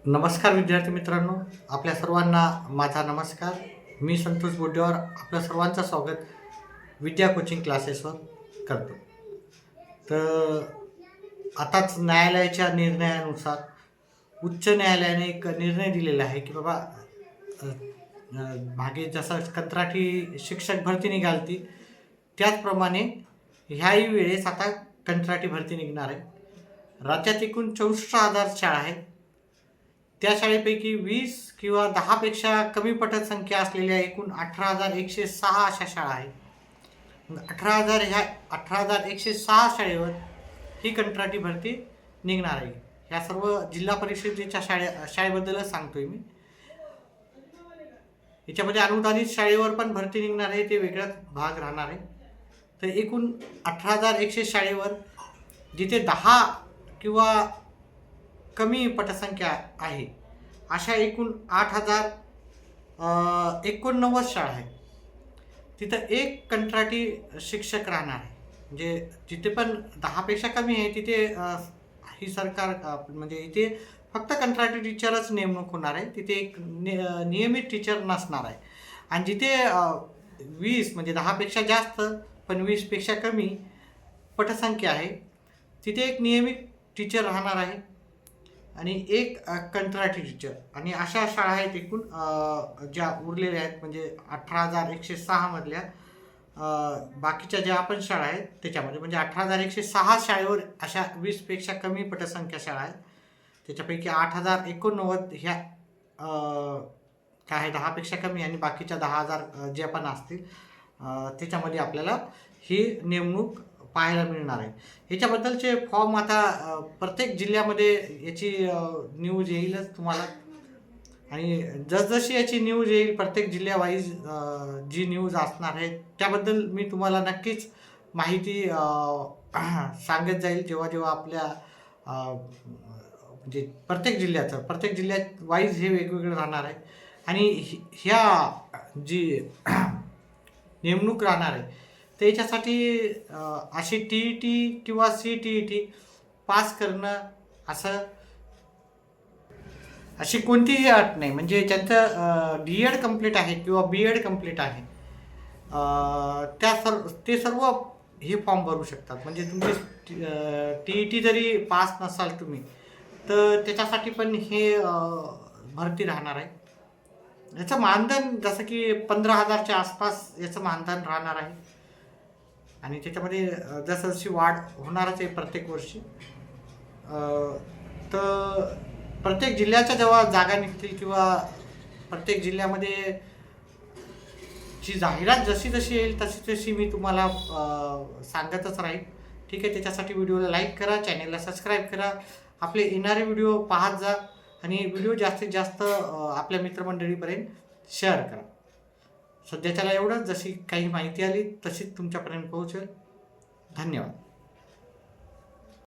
नमस्कार विद्यार्थी मित्रांनो, आपल्या सर्वांना माझा नमस्कार. मी संतोष बोड्डेवर आपल्या सर्वांचं स्वागत विद्या कोचिंग क्लासेसवर करतो. तर आताच न्यायालयाच्या निर्णयानुसार उच्च न्यायालयाने एक निर्णय दिलेला आहे की बाबा अ, अ, मागे जसं कंत्राटी शिक्षक भरती निघालती त्याचप्रमाणे ह्याही वेळेस आता कंत्राटी भरती निघणार आहे. राज्यात एकूण 64,000 शाळा आहेत. त्या शाळेपैकी 20 किंवा 10 पेक्षा कमी पटसंख्या असलेल्या एकूण 18,106 अशा शाळा आहेत. मग 18,106 शाळेवर ही कंत्राटी भरती निघणार आहे. ह्या सर्व जिल्हा परिषदेच्या शाळेबद्दलच सांगतोय मी. याच्यामध्ये अनुदानित शाळेवर पण भरती निघणार आहे, ते वेगळाच भाग राहणार आहे. तर एकूण 18,100 शाळेवर जिथे 10 किंवा कमी पटसंख्या आहे अशा एकूण 8,089 शाळा आहेत. तिथं एक कंत्राटी शिक्षक राहणार आहे. म्हणजे जिथे पण 10पेक्षा कमी आहे तिथे ही सरकार म्हणजे इथे फक्त कंत्राटी टीचरच नेमणूक होणार आहे. तिथे एक नियमित टीचर नसणार आहे. आणि जिथे 20 म्हणजे 10पेक्षा जास्त पण 20पेक्षा कमी पटसंख्या आहे तिथे एक नियमित टीचर राहणार आहे आणि एक कंत्राटी टीचर. आणि अशा शाळा आहेत एकूण ज्या उरलेल्या आहेत म्हणजे 18,106 मधल्या बाकीच्या ज्या आपण शाळा आहेत त्याच्यामध्ये म्हणजे 18,106 शाळेवर अशा 20पेक्षा कमी पटसंख्या शाळा आहेत. त्याच्यापैकी 8,089 ह्या काय आहे 10पेक्षा कमी आणि बाकीच्या 10,000 ज्या पण असतील त्याच्यामध्ये आपल्याला ही नेमणूक पाहायला मिळणार आहे. ह्याच्याबद्दलचे फॉर्म आता प्रत्येक जिल्ह्यामध्ये याची न्यूज येईलच तुम्हाला. आणि जसजशी याची न्यूज येईल प्रत्येक जिल्ह्यावाईज जी न्यूज असणार आहे त्याबद्दल मी तुम्हाला नक्कीच माहिती सांगत जाईल जेव्हा जेव्हा आपल्या म्हणजे प्रत्येक जिल्ह्यात वाईज हे वेगवेगळं राहणार आहे. आणि ह्या जी नेमणूक राहणार आहे त्याच्यासाठी अशी TET किंवा CTET पास करणं अशी कोणतीही अट नाही. म्हणजे ज्यांचं D.Ed कंप्लीट आहे किंवा B.Ed कंप्लीट आहे ते सर्व हे फॉर्म भरू शकतात. म्हणजे तुमची TET जरी पास नसाल तुम्ही तर त्याच्यासाठी पण हे भरती राहणार आहे. याचं मानधन जसं की 15,000च्या आसपास याचं मानधन राहणार आहे. आणि त्याच्यामध्ये जसजशी वाढ होणारच आहे प्रत्येक वर्षी. तर प्रत्येक जिल्ह्याच्या जेव्हा जागा निघतील किंवा प्रत्येक जिल्ह्यामध्ये ची जाहिरात जशी जशी येईल तशी तशी मी तुम्हाला सांगतच राहील. ठीक आहे. त्याच्यासाठी व्हिडिओला लाईक करा, चॅनेलला सबस्क्राईब करा, आपले येणारे व्हिडिओ पाहत जा आणि व्हिडिओ जास्तीत जास्त आपल्या मित्रमंडळीपर्यंत शेअर करा. सध्याच्याला एवढंच. जशी काही माहिती आली तशीच तुमच्यापर्यंत पोहोचेल. धन्यवाद.